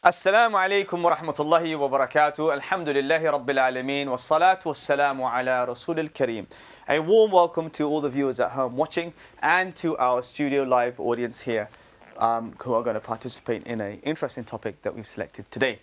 Assalamu alaikum wa rahmatullahi wa barakatuh. Alhamdulillahi rabbil alameen. Wassalatu wassalamu ala rasulil kareem. A warm welcome to all the viewers at home watching and to our studio live audience here who are going to participate in an interesting topic that we've selected today.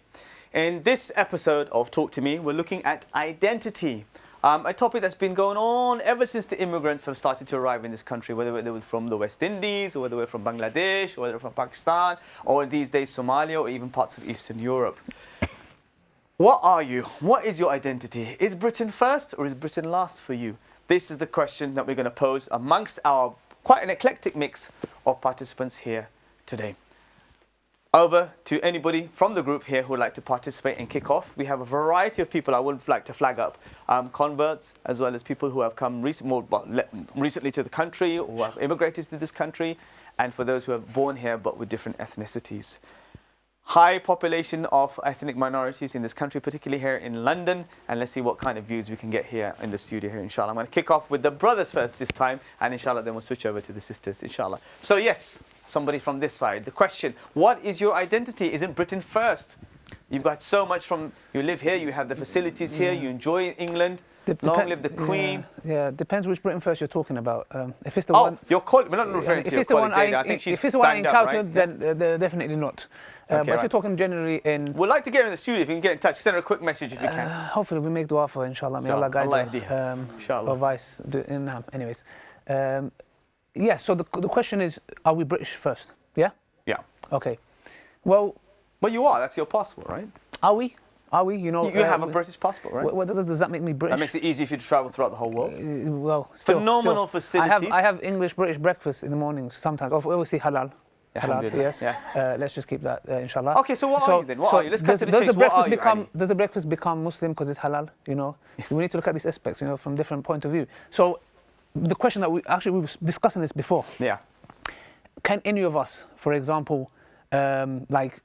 In this episode of Talk to Me, we're looking at identity. A topic that's been going on ever since the immigrants have started to arrive in this country, whether they were from the West Indies, or whether they were from Bangladesh, or whether they were from Pakistan, or these days Somalia, or even parts of Eastern Europe. What are you? What is your identity? Is Britain first or is Britain last for you? This is the question that we're going to pose amongst our quite an eclectic mix of participants here today. Over to anybody from the group here who would like to participate and kick off. We have a variety of people I would like to flag up. Converts, as well as people who have come recently to the country or who have immigrated to this country, and for those who are born here but with different ethnicities. High population of ethnic minorities in this country, particularly here in London, and let's see what kind of views we can get here in the studio here, inshallah. I'm going to kick off with the brothers first this time, and inshallah then we'll switch over to the sisters, inshallah. So yes, somebody from this side. The question, what is your identity? Isn't Britain first? You've got so much from, you live here, you have the facilities here, you enjoy England. Long live the Queen. Yeah, depends which Britain first you're talking about. If it's the one... Oh, we're not referring to your colleague Jada. I think she's if it's the one I encountered, right? then they're definitely not. But if you're talking generally in... We'd like to get her in the studio. If you can get in touch, send her a quick message if you can. Hopefully we make dua for her, inshallah. May Allah guide her. Inshallah. Or vice. Anyways. Yeah, so the question is, are we British first? Yeah? Yeah. Okay. Well... Well, you are. That's your passport, right? Are we? Are we? You know, you have a British passport, right? Well, does that make me British? That makes it easy for you to travel throughout the whole world. Well, still, phenomenal facilities. I have English British breakfast in the mornings sometimes. Obviously halal. Halal, yes. Yeah. Let's just keep that, inshallah. Okay, so what are you then? What are you? Let's cut to the chase. Does the breakfast become Muslim because it's halal? You know, we need to look at these aspects, you know, from different point of view. So, the question that we were discussing this before. Yeah. Can any of us, for example, like,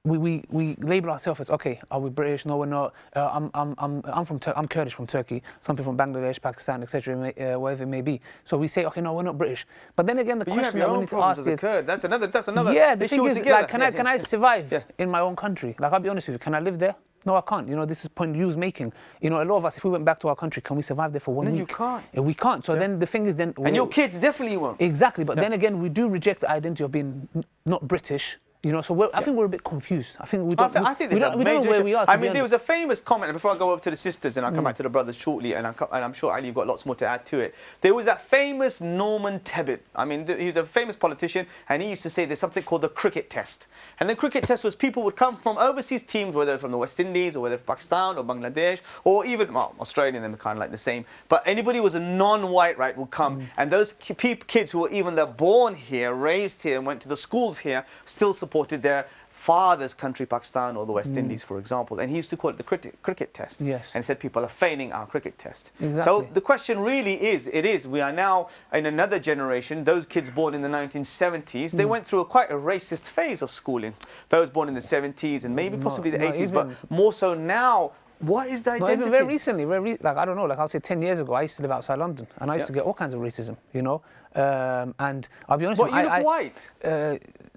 we label ourselves as, okay, are we British? No, we're not. I'm Kurdish from Turkey. Some people from Bangladesh, Pakistan, etc., wherever it may be. So we say, okay, no, we're not British. But then again, the question that we need to ask is, that's another. Yeah, the thing is, like, can I survive in my own country? Like, I'll be honest with you, can I live there? No, I can't. You know, this is the point you was making. You know, a lot of us, if we went back to our country, can we survive there for 1 week? No, you can't. We can't. So then the thing is, then and your kids definitely won't. Exactly. But then again, we do reject the identity of being not British. You know, so I think we're a bit confused. I think we don't know where we are. I mean, there was a famous comment, and before I go over to the sisters, and I'll come back to the brothers shortly, and I'm sure Ali, you've got lots more to add to it. There was that famous Norman Tebbit. I mean, he was a famous politician, and he used to say there's something called the cricket test. And the cricket test was people would come from overseas teams, whether from the West Indies, or whether from Pakistan, or Bangladesh, or even, well, Australia, them kind of like the same. But anybody who was a non-white, right, would come, and those kids who were even born here, raised here, and went to the schools here, still supported their father's country, Pakistan or the West Indies, for example. And he used to call it the cricket test. Yes. And he said people are feigning our cricket test. Exactly. So the question really is, we are now in another generation, those kids born in the 1970s, they went through quite a racist phase of schooling. Those born in the 70s and maybe possibly the 80s, but more so now. What is the identity? Even very recently, like, I don't know, like I'll say 10 years ago, I used to live outside London and I used to get all kinds of racism, you know. And I'll be honest with you. But you look white.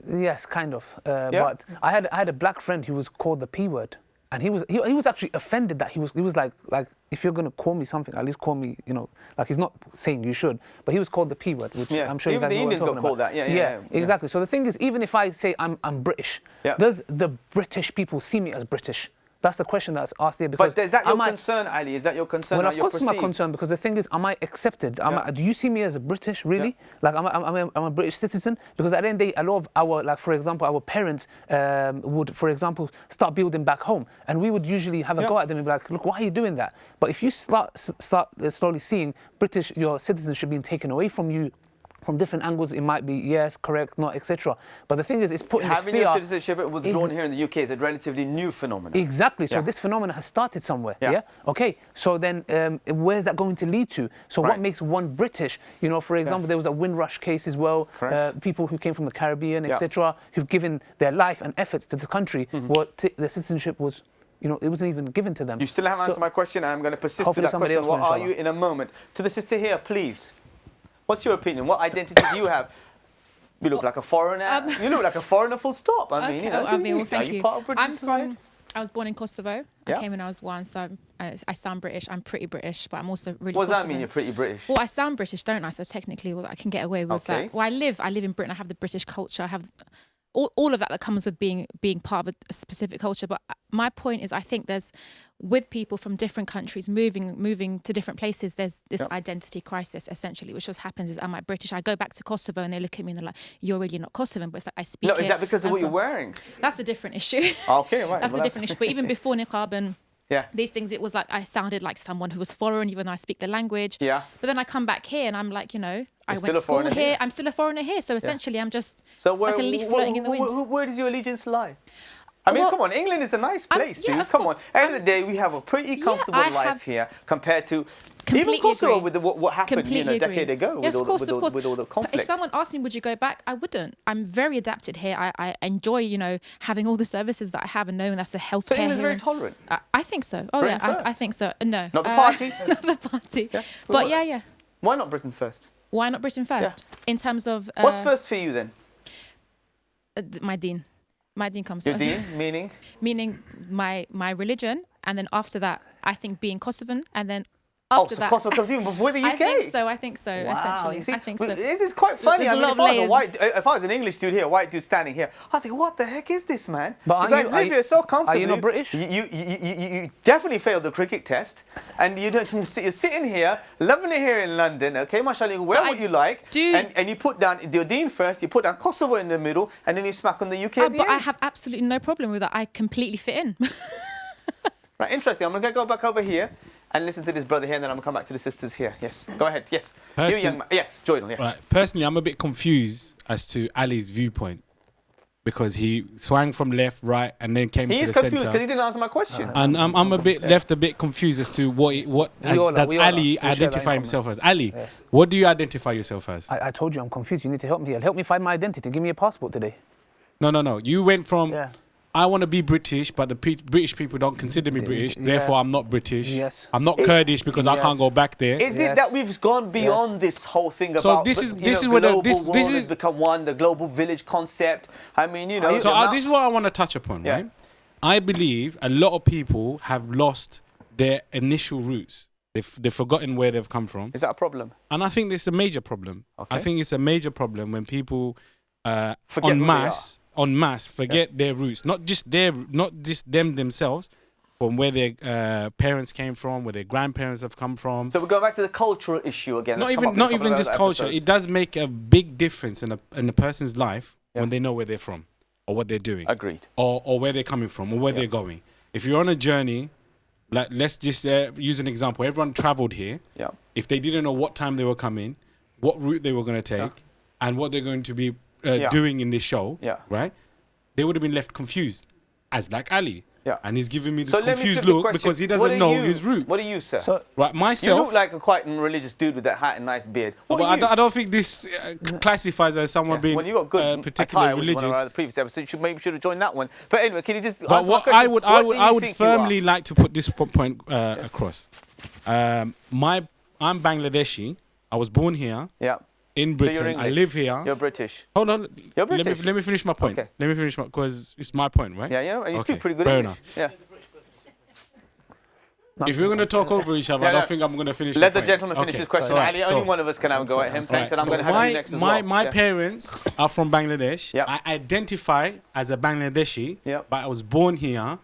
Yes, kind of. But I had a black friend who was called the P word. And he was actually offended that he was like, if you're going to call me something, at least call me, you know, like he's not saying you should, but he was called the P word, which I'm sure even you guys the know Indians what I'm got talking called about. that. Yeah, Exactly. So the thing is, even if I say I'm British, does the British people see me as British? That's the question that's asked here. Because but is that your concern, Ali? Is that your concern? Well, of course it's my concern, because the thing is, am I accepted? Do you see me as a British, really? Like, I'm a British citizen? Because at the end of the day, a lot of our, like, for example, our parents would, for example, start building back home. And we would usually have a go at them and be like, look, why are you doing that? But if you start slowly seeing your citizenship being taken away from you, from different angles, it might be yes, correct, not, etc. But the thing is, it's putting having this fear... your citizenship withdrawn here in the UK is a relatively new phenomenon. Exactly. So this phenomenon has started somewhere. Yeah. Okay. So then, where's that going to lead to? So what makes one British? You know, for example, there was a Windrush case as well. People who came from the Caribbean, etc., who've given their life and efforts to the country. What the citizenship was. You know, it wasn't even given to them. You still haven't answered my question, and I'm going to persist with that question. What are you in a moment? To the sister here, please. What's your opinion? What identity do you have? You look like a foreigner. You look like a foreigner, full stop. I mean, Okay, you know, I mean, well, thank are you you. part of British I'm society? I was born in Kosovo. Yeah. I came when I was 1, so I sound British. I'm pretty British, but I'm also really What does that Kosovan. mean? You're pretty British. Well, I sound British, don't I? So technically, well, I can get away with Okay. that. Well, I live in Britain. I have the British culture. I have all of that comes with being part of a specific culture. But my point is, I think there's, with people from different countries moving to different places, there's this identity crisis essentially, which just happens is, am I British? I go back to Kosovo and they look at me and they're like, you're really not Kosovan, but it's like I speak. No, is that because of I'm what you're from- wearing? That's a different issue. Okay, right. That's well, a different issue. But even before niqab and Yeah. these things, it was like I sounded like someone who was foreign, even though I speak the language. Yeah. But then I come back here and I'm like, you know, I still went a to school foreigner here. here. I'm still a foreigner here. So essentially, I'm just So where, like a leaf floating in the wind. where does your allegiance lie? I mean, Well, come on, England is a nice place, yeah, dude. of Come on. course. End of the day, we have a pretty comfortable I life have- here compared to even Completely Kosovo agree. with what happened, Completely a decade agree. ago Yeah, with, of course, with all the But conflict. if someone asked me, would you go back? I wouldn't. I'm very adapted here. I enjoy, you know, having all the services that I have and knowing that's the healthcare. So England's here very and- tolerant. I think so. Oh Britain yeah, first. I think so. No, Not the party. Not the party. Yeah. But yeah. Why not Britain first? Why not Britain first? In terms of What's first for you then? my dean. My dean comes Your first. dean, meaning? Meaning my religion, and then after that, I think being Kosovan, and then after so that, Kosovo comes even before the UK. I think so. Wow, Essentially, you see, I think so. This is quite funny. There's I a mean, lot if of I was a layers. white, if I was an English dude here, a white dude standing here, I think, what the heck is this, man? But you aren't guys you- live here so comfortably. Are you not British? You definitely failed the cricket test, and you're sitting here, loving it here in London. Okay, mashallah, you wear But what I you like, do- and you put down your dean first. You put down Kosovo in the middle, and then you smack on the UK at the But end. I have absolutely no problem with that. I completely fit in. Right, interesting. I'm gonna go back over here and listen to this brother here, and then I'm gonna come back to the sisters here. Yes, go ahead. Yes, you young man. Yes, Jordan. Yes. Right. Personally, I'm a bit confused as to Ali's viewpoint because he swung from left, right, and then came He to is the confused because center. he didn't answer my question. And I'm a bit left a bit confused as to what We all are, does we all are. Ali We share that in identify common. himself as. Ali, what do you identify yourself as? I told you I'm confused. You need to help me here. Help me find my identity. Give me a passport today. No. You went from Yeah. I want to be British, but the British people don't consider me British. Yeah. Therefore, I'm not British. Yes. I'm not Kurdish because I Yes. can't go back there. Is Yes. it that we've gone beyond this whole thing So about this is- you this know, is where the- global this- world this has is- become one, the global village concept? I mean, you know. So the amount- this is what I want to touch upon, Yeah. right? I believe a lot of people have lost their initial roots. They've forgotten where they've come from. is that a problem? And I think this is a major problem. Okay. I think it's a major problem when people Forget who they en masse forget their roots, not just them themselves, from where their parents came from, where their grandparents have come from. So we go back to the cultural issue again. Not Let's come up even with a couple of just other culture. episodes. It does make a big difference in a person's life Yeah. when they know where they're from or what they're doing. Agreed. Or where they're coming from or where they're going. If you're on a journey, like let's just use an example. Everyone traveled here. Yeah. If they didn't know what time they were coming, what route they were going to take, and what they're going to be doing in this show, Yeah. right? They would have been left confused, as like Ali. Yeah. And he's giving me this So let me confused flip the look question. because he What doesn't are know you? his route. What are you, sir? So Right, you myself. look like a quite religious dude with that hat and nice beard. What But are you? I don't think this classifies as someone being Well, you got good particularly attire, which was one religious. of the previous episodes. Maybe should have joined that one. But anyway, can you just But answer my what question? I would, What do you I would think you are? firmly like to put this point across. I'm Bangladeshi. I was born here Yeah. in So Britain. you're I English. live here. You're British. Hold on. You're Let British. me finish my point. Okay. Let me finish my because it's my point, right? Yeah, and you Okay, speak pretty good fair English. enough. Yeah. If you're going to talk over each other, I Yeah, don't no. think I'm going to finish. Let my the point. gentleman finish Okay. his question. Alright, Ali, so- only one of us can have a go at him. Thanks, Right, and I'm so going to have you next as well. my Yeah. parents are from Bangladesh. Yep. I identify as a Bangladeshi, Yep. but I was born here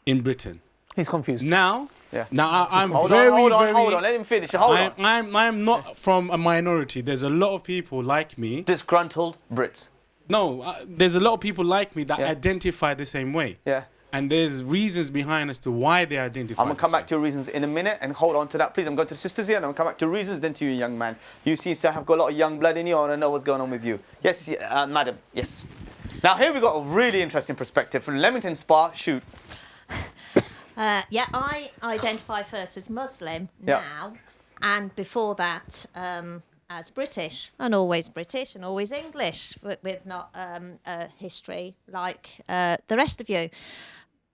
in Britain. he's confused. Now, Yeah. I'm Hold very, on. Let him finish. Hold on. I'm not from a minority. There's a lot of people like me. Disgruntled Brits. No, there's a lot of people like me that Yeah. identify the same way. Yeah. And there's reasons behind as to why they identify. I'm going to come this back to your reasons in a minute and hold on to that, please. I'm going to the sisters here and I'm going to come back to reasons, then to you, young man. You seem to have got a lot of young blood in you. I want to know what's going on with you. Yes, madam. Yes. Now, here we've got a really interesting perspective from Leamington Spa. Shoot. I identify first as Muslim now, and before that as British, and always English, with not a history like the rest of you.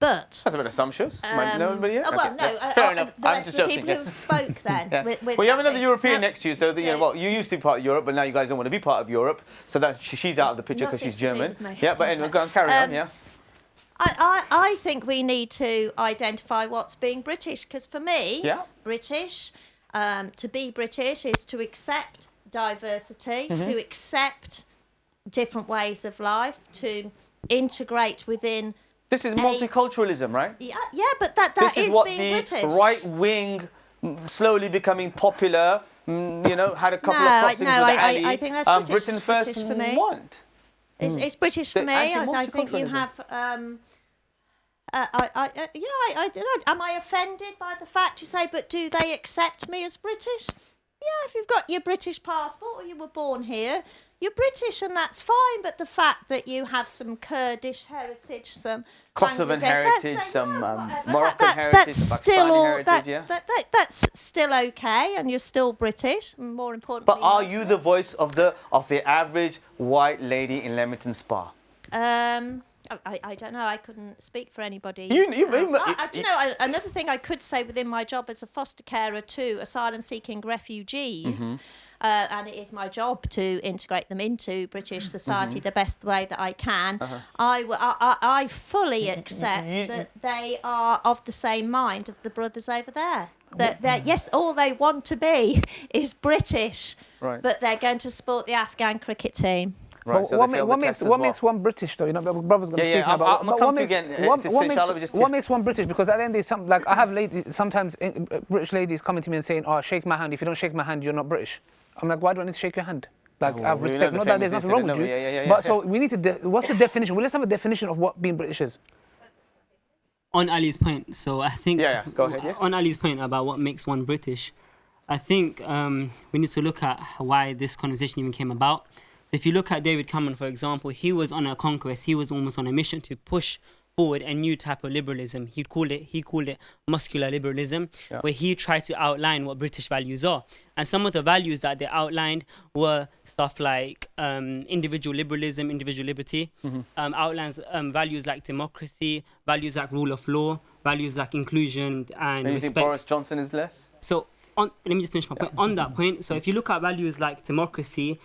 But That's a bit assumptuous. Nobody yet? well, Okay, no. yeah. Fair enough. The I'm rest just of the joking. people who spoke then. Yeah. with Well, you have another nothing. European Now, next to you, so yeah. well, you used to be part of Europe, but now you guys don't want to be part of Europe, so that's she's out of the picture because Nothing she's to do German. with me. Yeah, but anyway, go on, carry on. Yeah. I think we need to identify what's being British, because for me, Yeah. British, to be British is to accept diversity, Mm-hmm. to accept different ways of life, to integrate within. This is multiculturalism, right? Yeah, but that This is is what being the British. right wing, slowly becoming popular, had a couple No, of crossings with Ali. I think that's British. Britain It's First British for me. want. It's British for The me. I think you anti-multiculturalism. have. I don't know. Am I offended by the fact you say, but do they accept me as British? Yeah, if you've got your British passport or you were born here, you're British and that's fine. But the fact that you have some Kurdish heritage, some Kosovan Bangladesh- heritage, that's- some whatever. Moroccan heritage, that's some still Pakistani all. heritage, That's still okay, and you're still British. And more importantly, But are you the voice of the average white lady in Leamington Spa? I don't know. I couldn't speak for anybody. You else. Another thing I could say within my job as a foster carer to asylum-seeking refugees, and it is my job to integrate them into British society the best way that I can. I fully accept that they are of the same mind of the brothers over there. That yes, all they want to be is British, Right. but they're going to support the Afghan cricket team. Right, But so what, they failed the test as what well. makes one British, though? You know, brother's going to Yeah, speak yeah, about. I'm but gonna come what to you makes- again, what- Sister what Inshallah, makes- just what makes one British? Because at the end of the day, like I have ladies, sometimes British ladies coming to me and saying, "Oh, shake my hand. If you don't shake my hand, you're not British." I'm like, why do I need to shake your hand? Like, I have we know respect. the Not that there's famous nothing wrong with you. incident, no, yeah, But so we need to. What's the definition? Well, let's have a definition of what being British is. On Ali's point, so I think Yeah, go ahead, yeah. on Ali's point about what makes one British, I think we need to look at why this conversation even came about. So if you look at David Cameron, for example, he was on a conquest. He was almost on a mission to push forward a new type of liberalism. He called it muscular liberalism, where he tried to outline what British values are. And some of the values that they outlined were stuff like individual liberalism, individual liberty, outlines values like democracy, values like rule of law, values like inclusion and And you think respect. Boris Johnson is less? So let me just finish my point. On that point, so if you look at values like democracy,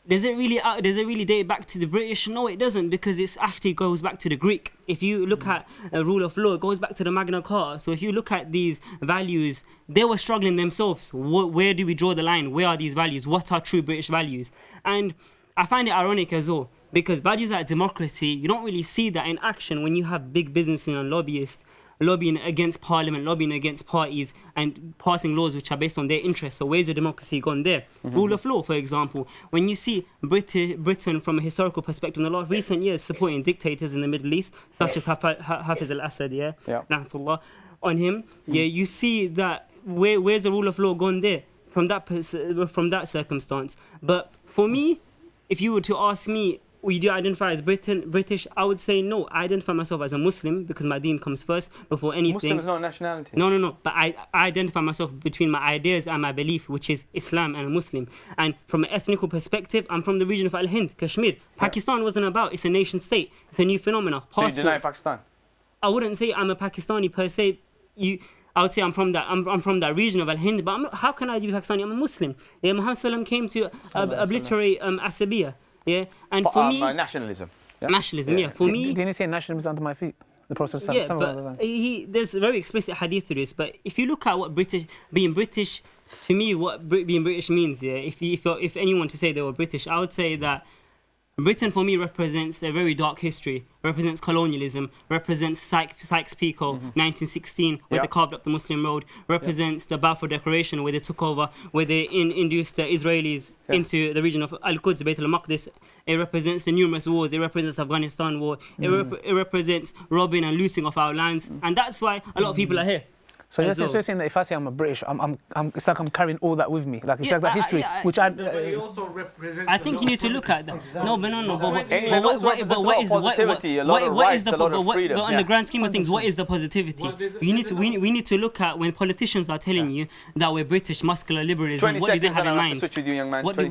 does it really date back to the British? No, it doesn't, because it actually goes back to the Greek. If you look at rule of law, it goes back to the Magna Carta. So if you look at these values, they were struggling themselves. Where do we draw the line? Where are these values? What are true British values? And I find it ironic as well, because values like democracy, you don't really see that in action when you have big businesses and lobbyists lobbying against parliament, lobbying against parties and passing laws which are based on their interests. So where's the democracy gone there? Rule of law, for example. When you see Britain from a historical perspective in the last recent years supporting dictators in the Middle East, such as Hafiz al-Assad, Rahmatullah, on him, you see that where's the rule of law gone there from that circumstance. But for me, if you were to ask me, do you identify as British? I would say no. I identify myself as a Muslim because my deen comes first before anything. Muslim is not a nationality. No. But I identify myself between my ideas and my belief, which is Islam and a Muslim. And from an ethnical perspective, I'm from the region of Al-Hind, Kashmir. Pakistan wasn't about. It's a nation state. It's a new phenomenon. So you deny Pakistan? I wouldn't say I'm a Pakistani per se. I would say I'm from that region of Al-Hind. But how can I be Pakistani? I'm a Muslim. Yeah, Muhammad Sallam came to obliterate Asabiya. Yeah, and for me, nationalism. Nationalism, yeah. For me, Didn't he say nationalism is under my feet? The Prophet yeah, but there's very explicit hadith to this. But if you look at what being British, to me, what being British means, yeah. If anyone to say they were British, I would say that Britain for me represents a very dark history, represents colonialism, represents Sykes-Picot, 1916, where they carved up the Muslim road, represents the Balfour Declaration, where they took over, where they induced the Israelis into the region of Al-Quds, Bayt al-Maqdis. It represents the numerous wars. It represents Afghanistan war. It represents robbing and looting of our lands. And that's why a lot of people are here. So you're saying that if I say I'm a British, it's like I'm carrying all that with me. Like it's like that history, which I. He also represents. I think you need to look at that. No. But England also represents a lot of positivity, a lot of rights, a lot of freedom. But on the grand scheme of things, what is the positivity? We need to look at when politicians are telling you that we're British, muscular liberalism. What do they have in mind?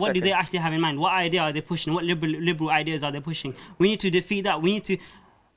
What do they actually have in mind? What idea are they pushing? What liberal ideas are they pushing? We need to defeat that. We need to.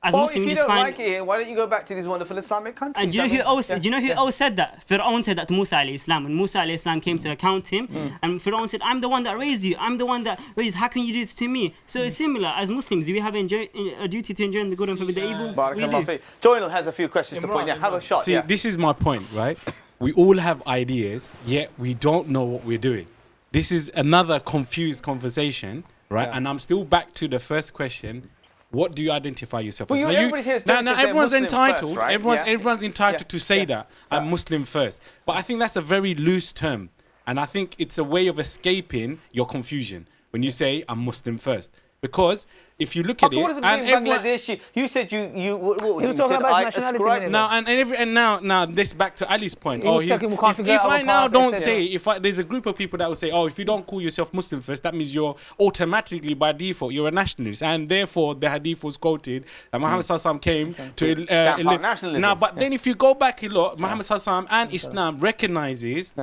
as Well, Muslim, if you you just don't find. like it here, why don't you go back to these wonderful Islamic countries? And you know who else? Do you know who else said that? Fir'aun said that to Musa alayhi salam. When Musa alayhi salam came to account him, and Fir'aun said, "I'm the one that raised you. I'm the one that raised. How can you do this to me?" So it's similar. As Muslims, we have a duty to enjoin the good and forbid the evil. Barakallah fi. Joynal has a few questions to point. Yeah, have a shot. See, this is my point, right? We all have ideas, yet we don't know what we're doing. This is another confused conversation, right? Yeah. And I'm still back to the first question. What do you identify yourself Well, as? everybody here is now just that they're everyone's Muslim entitled. first, right? Everyone's entitled to say that I'm Yeah. Muslim first. But I think that's a very loose term, and I think it's a way of escaping your confusion when you say I'm Muslim first. Because if you look at it, What does it and mean, everyone, Bangladeshi? You said what was He it? was You talking said about I nationality, ascribe wasn't he? now this back to Ali's point. He was talking we can't forget if I our now past, don't etc. say, there's a group of people that will say, oh, if you don't call yourself Muslim first, that means you're automatically by default you're a nationalist, and therefore the hadith was quoted that Muhammad Sallallahu came to Stamp out nationalism. Now, but then if you go back a lot, Muhammad Sallallahu and Islam recognizes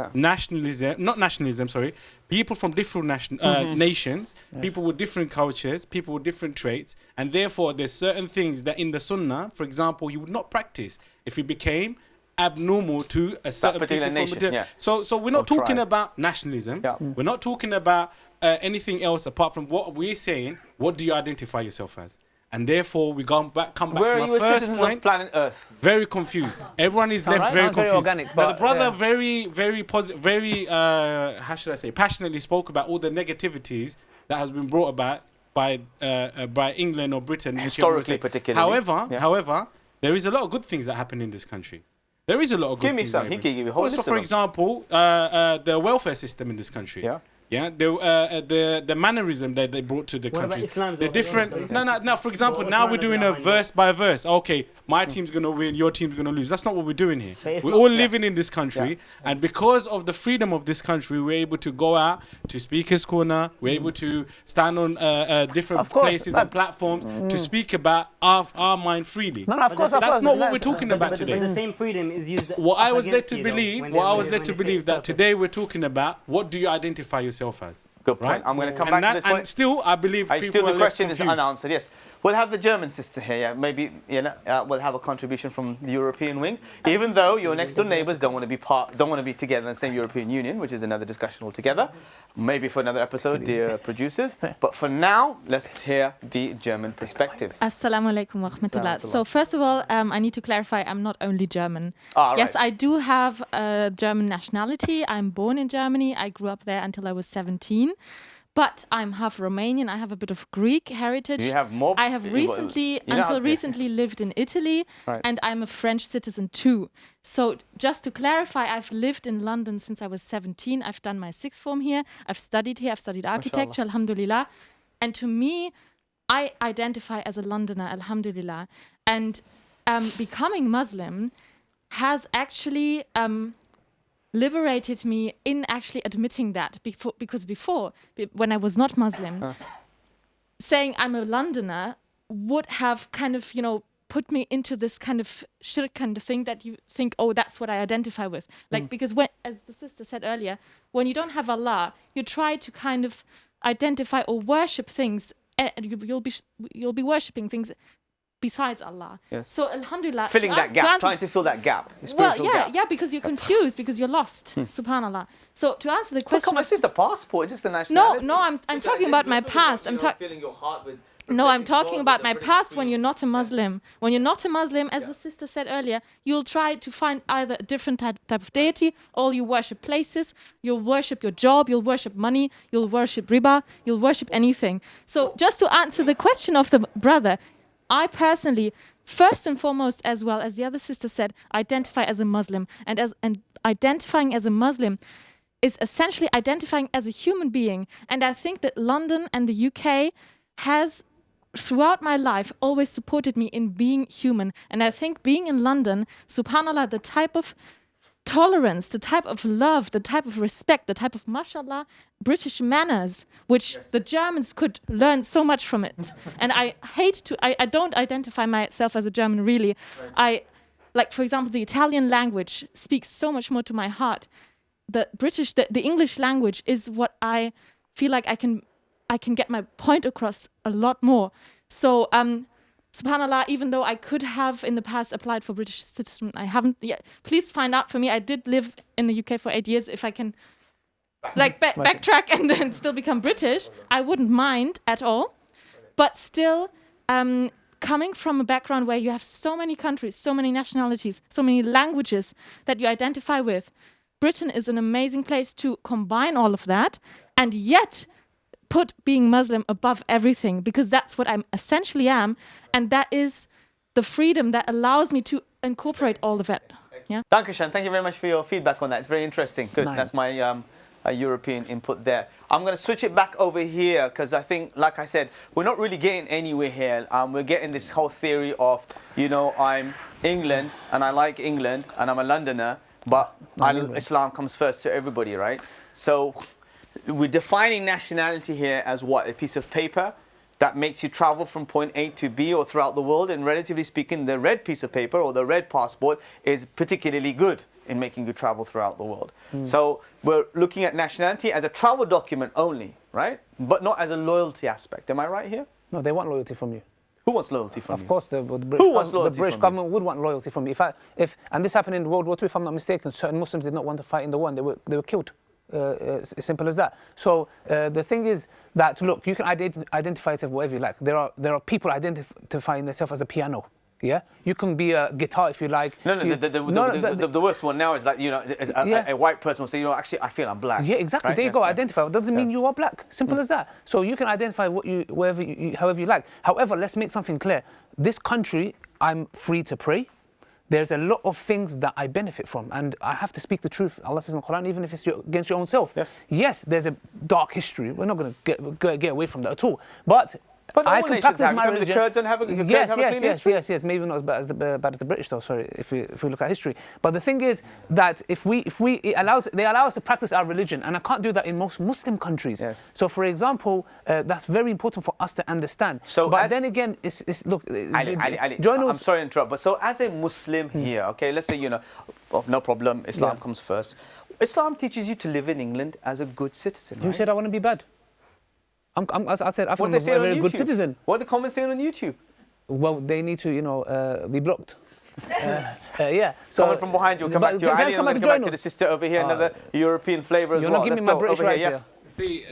people from different nations, people with different cultures, people with different traits, and therefore there's certain things that in the Sunnah, for example, you would not practice if you became abnormal to a certain particular people nation, from yeah. So we're not Or talking tribe. about nationalism. Yeah. We're not talking about anything else apart from what we're saying. What do you identify yourself as? And therefore, we come back Where to are my you a first citizen point. of planet Earth? Very confused. Everyone is left Alright, very sounds very confused. organic, Now, the but, brother yeah. very positive, very how should I say, passionately spoke about all the negativities that has been brought about by England or Britain, Historically, particularly. However, there is a lot of good things that happen in this country. There is a lot of good Give me things. some. that He happen. can give you a whole Well, so list for of them. example, the welfare system in this country. Yeah. Yeah, the mannerism that they brought to the What about country. Islam, The though? different. No. For example, now we're doing a verse by verse. Okay, my team's gonna win, your team's gonna lose. That's not what we're doing here. if We're not- all living in this country, and because of the freedom of this country, we're able to go out to Speakers Corner. We're able to stand on different Of course, places but- and platforms to speak about our mind freely. No, of course, That's not what we're talking about But today. the same freedom is used. What I was led against to you, though, believe, when what I they- was when led to they believe take that purpose. today we're talking about what do you identify yourself as? Good point. Right? I'm going to come And back to this point. and still, I believe people Still, are the left question is confused. unanswered. Yes, we'll have the German sister here. Yeah, maybe we'll have a contribution from the European wing. Even though your next door neighbours don't want to be together in the same European Union, which is another discussion altogether. Maybe for another episode, dear producers. But for now, let's hear the German perspective. Assalamu alaikum wa rahmatullah. Assalamu So first of all, I need to clarify I'm not only German. Ah, Yes, right. I do have a German nationality. I'm born in Germany. I grew up there until I was 17. But I'm half Romanian. I have a bit of Greek heritage. You have more- I have well, recently, you know- until recently, lived in Italy, Right. and I'm a French citizen too. So just to clarify, I've lived in London since I was 17. I've done my sixth form here. I've studied here. I've studied architecture, alhamdulillah. And to me, I identify as a Londoner, alhamdulillah. And becoming Muslim has actually liberated me in actually admitting that. Because before, when I was not Muslim, saying I'm a Londoner would have kind of, put me into this kind of shirk kind of thing that you think, oh, that's what I identify with. Like, because when, as the sister said earlier, when you don't have Allah, you try to kind of identify or worship things, and you'll be worshipping things besides Allah. Yes. So alhamdulillah. Filling that gap, trying to fill that gap. the Well, spiritual yeah, gap. yeah, because you're confused, because you're lost. Subhanallah. So to answer the Well, question come on, of it's just a passport, just a no, nationality. no, I'm talking about my past. I'm talking about my past when you're not a Muslim. When you're not a Muslim, as the sister said earlier, you'll try to find either a different type of deity, or you worship places, you'll worship your job, you'll worship money, you'll worship riba, you'll worship anything. So just to answer the question of the brother, I personally, first and foremost, as well as the other sister said, identify as a Muslim. And identifying as a Muslim is essentially identifying as a human being. And I think that London and the UK has, throughout my life, always supported me in being human. And I think being in London, subhanAllah, the type of tolerance, the type of love, the type of respect, the type of, mashallah, British manners, which the Germans could learn so much from it. And I don't identify myself as a German, really. Like, for example, the Italian language speaks so much more to my heart. The English language is what I feel like I can get my point across a lot more. So subhanallah, even though I could have in the past applied for British citizenship, I haven't yet. Please find out for me. I did live in the UK for 8 years. If I can like backtrack and then still become British, I wouldn't mind at all. But still, coming from a background where you have so many countries, so many nationalities, so many languages that you identify with, Britain is an amazing place to combine all of that and yet put being Muslim above everything, because that's what I essentially am, and that is the freedom that allows me to incorporate all of it. Yeah. Dankeschön. Thank you very much for your feedback on that. It's very interesting. Good. Nice. That's my European input there. I'm going to switch it back over here because I think, like I said, we're not really getting anywhere here. We're getting this whole theory of, you know, I'm England and I like England and I'm a Londoner, but Islam comes first to everybody, right? So we're defining nationality here as what? A piece of paper that makes you travel from point A to B or throughout the world, and relatively speaking, the red piece of paper or the red passport is particularly good in making you travel throughout the world. So we're looking at nationality as a travel document only, right? But not as a loyalty aspect. Am I right here? No, they want loyalty from you. Who wants loyalty from you? Of course, the British government would want loyalty from you. And this happened in World War II, if I'm not mistaken, certain Muslims did not want to fight in the war. They were killed. As simple as that. So the thing is that, look, you can identify yourself whatever you like. There are people identifying themselves as a piano. Yeah, you can be a guitar if you like. The worst one now is like, you know, a white person will say, you know, actually I feel I'm black. Yeah, exactly. Right? There you go. Identify. It doesn't mean you are black. Simple as that. So you can identify however you like. However, let's make something clear. This country, I'm free to pray. There's a lot of things that I benefit from, and I have to speak the truth. Allah says in the Quran, even if it's against your own self. Yes, there's a dark history. We're not going to get away from that at all. But I can practice my religion. The Kurds have a clean history? Yes. Maybe not as bad as the British, though. Sorry, if we look at history. But the thing is that they allow us to practice our religion, and I can't do that in most Muslim countries. Yes. So, for example, that's very important for us to understand. But then again, it's look. Ali, I'm sorry to interrupt, but so as a Muslim here, okay, let's say, you know, no problem, Islam comes first. Islam teaches you to live in England as a good citizen. Who said I want to be bad? I said I'm a very good citizen. What are the comments saying on YouTube? Well, they need to, you know, be blocked. Yeah. So someone from behind you will come back to you. Ali, I'm going to come back to the sister over here, another European flavour as well. You're not giving me my British rights here. See,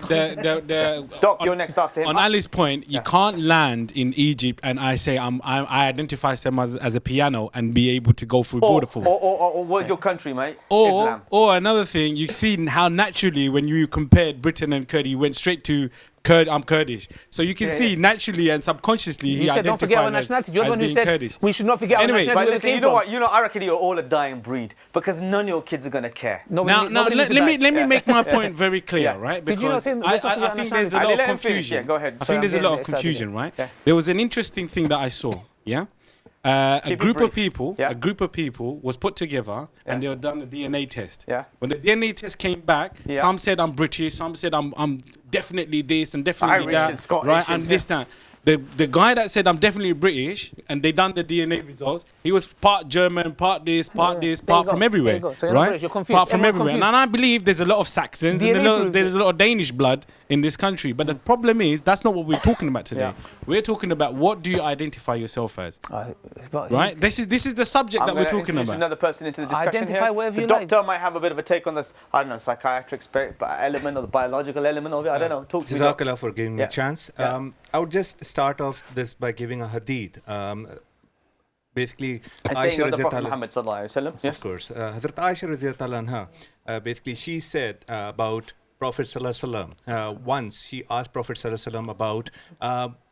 Doc, you're next after him. On Ali's point, you can't land in Egypt and I say I identify myself as a piano and be able to go through border force. Or where's your country, mate? Islam. Or another thing, you see how naturally when you compared Britain and Kurd, you went straight to I'm Kurdish. So you can see naturally and subconsciously he identifies as being Kurdish. We should not forget our nationality. But listen, you know what? You know, I reckon you're all a dying breed because none of your kids are going to care. Now, let me make my point very clear, right? Because I think there's a lot of confusion. Go ahead. I think there's a lot of confusion, right? There was an interesting thing that I saw, a group of people was put together and they were done a DNA test. When the DNA test came back, some said I'm British, some said I'm definitely this and definitely that, right? And this that. The guy that said I'm definitely British and they done the DNA results, he was part German, part this, part from everywhere, right? Part from everywhere. And I believe there's a lot of Saxons and there's a lot of Danish blood in this country. But the problem is that's not what we're talking about today. We're talking about what do you identify yourself as, right? This is the subject that we're talking about. Another person into the discussion here. The doctor might have a bit of a take on this. I don't know, psychiatric element or the biological element of it. I don't know. Talk to me. Jazakallah for giving me a chance. I would just start off this by giving a hadith. Basically, Aisha of the Prophet Muhammad sallallahu alaihi wasallam. Of course, Hazrat Aisha radhiyallahu anha. Basically, she said about Prophet sallallahu alaihi wasallam. Once she asked Prophet sallallahu alaihi wasallam about,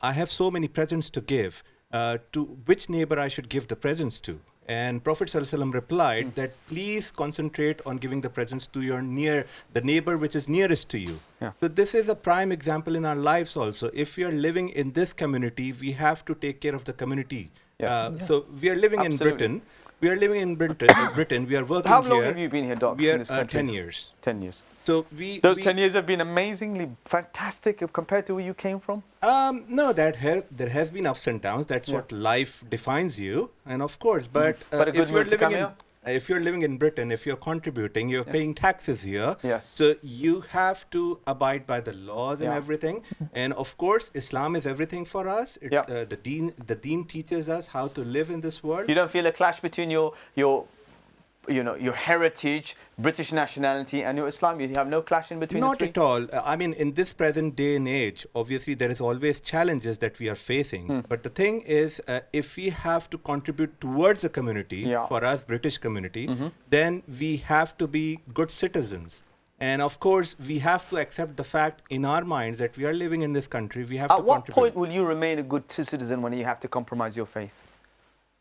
I have so many presents to give. To which neighbor I should give the presents to? And Prophet ﷺ replied that please concentrate on giving the presents to the neighbor which is nearest to you. So this is a prime example in our lives also. If we are living in this community, we have to take care of the community. So we are living in Britain. We are living in Britain. We are working here. How long have you been here, Doc? We are 10 years. 10 years. So those 10 years have been amazingly fantastic compared to where you came from? No, there has been ups and downs. That's what life defines you. And of course, but a good mood to come here? if you're living in Britain, if you're contributing, you're paying taxes here. Yes. So you have to abide by the laws and everything. And of course, Islam is everything for us. The deen teaches us how to live in this world. You don't feel a clash between your heritage, British nationality, and your Islam? You have no clash in between Not the three? at all. I mean, in this present day and age, obviously there is always challenges that we are facing. But the thing is, if we have to contribute towards a community, for us, British community, then we have to be good citizens. And of course, we have to accept the fact in our minds that we are living in this country. We have to At what contribute. point will you remain a good citizen when you have to compromise your faith?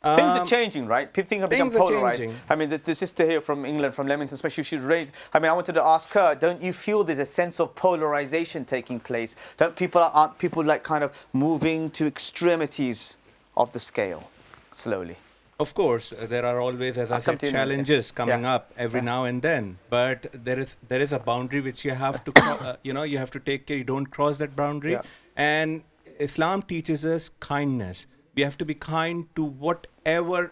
Things are changing, right? Things have become things are polarized. changing. I mean, the sister here from England, from Leamington, especially, she raised. I mean, I wanted to ask her: don't you feel there's a sense of polarization taking place? Aren't people like kind of moving to extremities of the scale slowly? Of course, there are always, as I said, challenges coming up every now and then. But there is a boundary which you have to, you have to take care. You don't cross that boundary. And Islam teaches us kindness. We have to be kind to whatever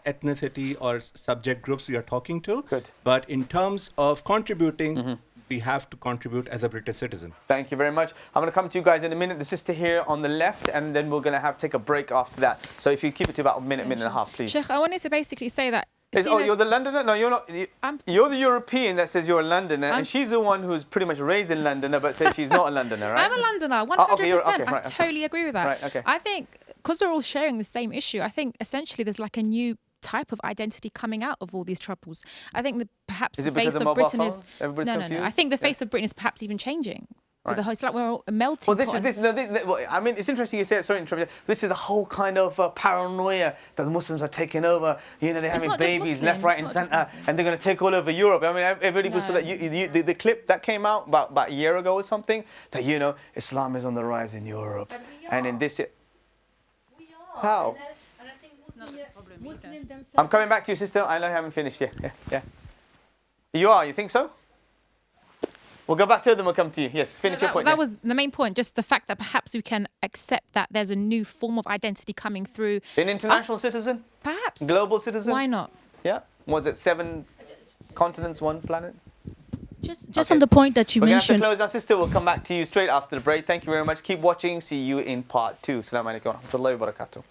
ethnicity or subject groups we are talking to. But in terms of contributing, we have to contribute as a British citizen. Thank you very much. I'm going to come to you guys in a minute. The sister here on the left, and then we're going to take a break after that. So if you keep it to about a minute and a half, please. Sheikh, I wanted to basically say that. You're the Londoner? No, you're not. You're the European that says you're a Londoner, and she's the one who's pretty much raised in Londoner but says she's not a Londoner, right? I'm a Londoner, 100%. Right, I totally agree with that. Right, okay. I think, because we're all sharing the same issue, I think essentially there's like a new type of identity coming out of all these troubles. I think that perhaps the face of Britain is... No. I think the face of Britain is perhaps even changing. With the whole, it's like we're all a melting pot. I mean, it's interesting you say it. Sorry to interrupt you. This is the whole kind of paranoia that the Muslims are taking over. You know, they're having babies left, right, and centre, and they're going to take all over Europe. I mean, everybody saw that. The clip that came out about a year ago or something, that Islam is on the rise in Europe, and in this. How? And I think Muslims themselves. I'm coming back to you, sister. I know you haven't finished. Yeah. You are. You think so? We'll go back to them. We'll come to you. Yes, finish your point. That was the main point, just the fact that perhaps we can accept that there's a new form of identity coming through. An international citizen? Perhaps. Global citizen? Why not? Yeah. Was it 7 continents, 1 planet? Just on the point that you mentioned. We're going to have to close our sister. We'll come back to you straight after the break. Thank you very much. Keep watching. See you in part 2. Assalamu alaikum wa rahmatullahi wa barakatuh.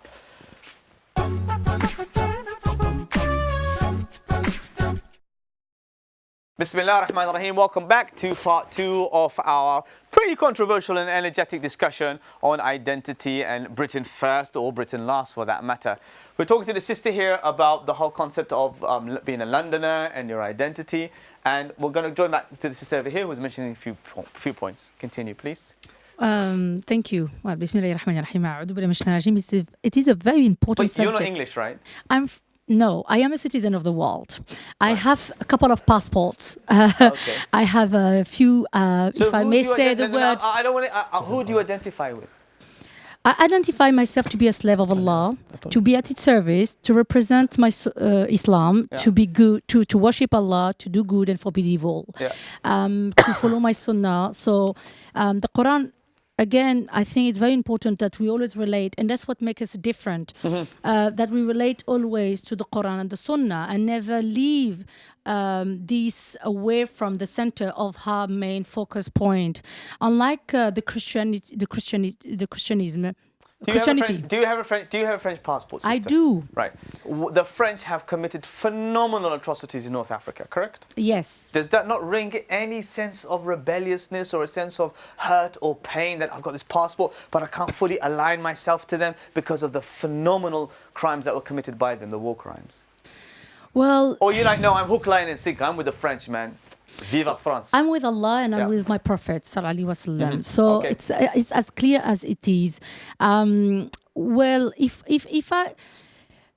Bismillah ar-Rahman ar-Rahim. Welcome back to part 2 of our pretty controversial and energetic discussion on identity and Britain first or Britain last for that matter. We're talking to the sister here about the whole concept of being a Londoner and your identity. And we're going to join back to the sister over here who was mentioning a few points. Continue, please. Thank you. Well, Bismillah ar-Rahman ar-Rahim. It is a very important subject. You're not English, right? No, I am a citizen of the world. I have a couple of passports. I have a few, if I may say the word. I don't want to. Who do you identify with? I identify myself to be a slave of Allah, to be at its service, to represent my Islam, to be good, to worship Allah, to do good and forbid evil, to follow my Sunnah. So the Quran. Again, I think it's very important that we always relate, and that's what makes us different, that we relate always to the Quran and the Sunnah and never leave these away from the center of our main focus point. Unlike Christianity. Do you have a French passport, sister? I do. Right. The French have committed phenomenal atrocities in North Africa, correct? Yes. Does that not ring any sense of rebelliousness or a sense of hurt or pain that I've got this passport, but I can't fully align myself to them because of the phenomenal crimes that were committed by them, the war crimes? Well... Or you're like, no, I'm hook, line and sinker. I'm with the French, man. Viva France. I'm with Allah and I'm with my Prophet sallallahu alaihi wasallam. So it's as clear as it is. Well, if I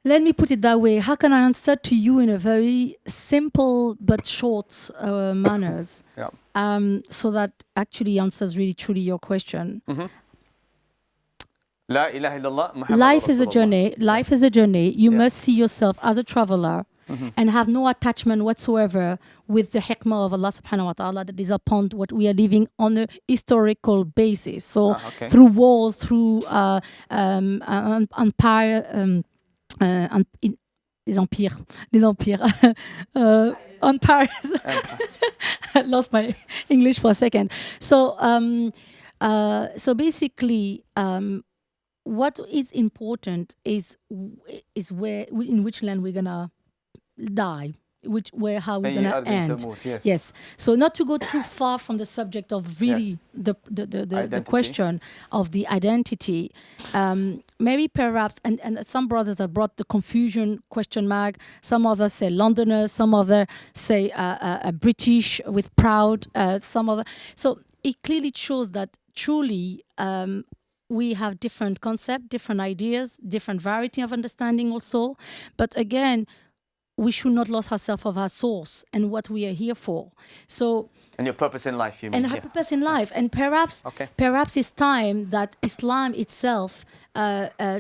let me put it that way, how can I answer to you in a very simple but short manners? So that actually answers really truly your question. La ilaha illallah, Muhammad Life is a journey. Life is a journey. You must see yourself as a traveler. And have no attachment whatsoever with the hikmah of Allah subhanahu wa ta'ala that is upon what we are living on a historical basis. So through wars, through empire, les empires. On Paris. I lost my English for a second. So basically, what is important is where in which land we're gonna die. How we're gonna end. Yes. So not to go too far from the subject of really the question of the identity. Maybe perhaps and some brothers have brought the confusion question mark. Some others say Londoners. Some others say British with proud. Some other. So it clearly shows that truly. We have different concepts, different ideas, different variety of understanding also. But again, we should not lose ourselves of our source and what we are here for. So, and your purpose in life, you mean? And our purpose in life. And perhaps it's time that Islam itself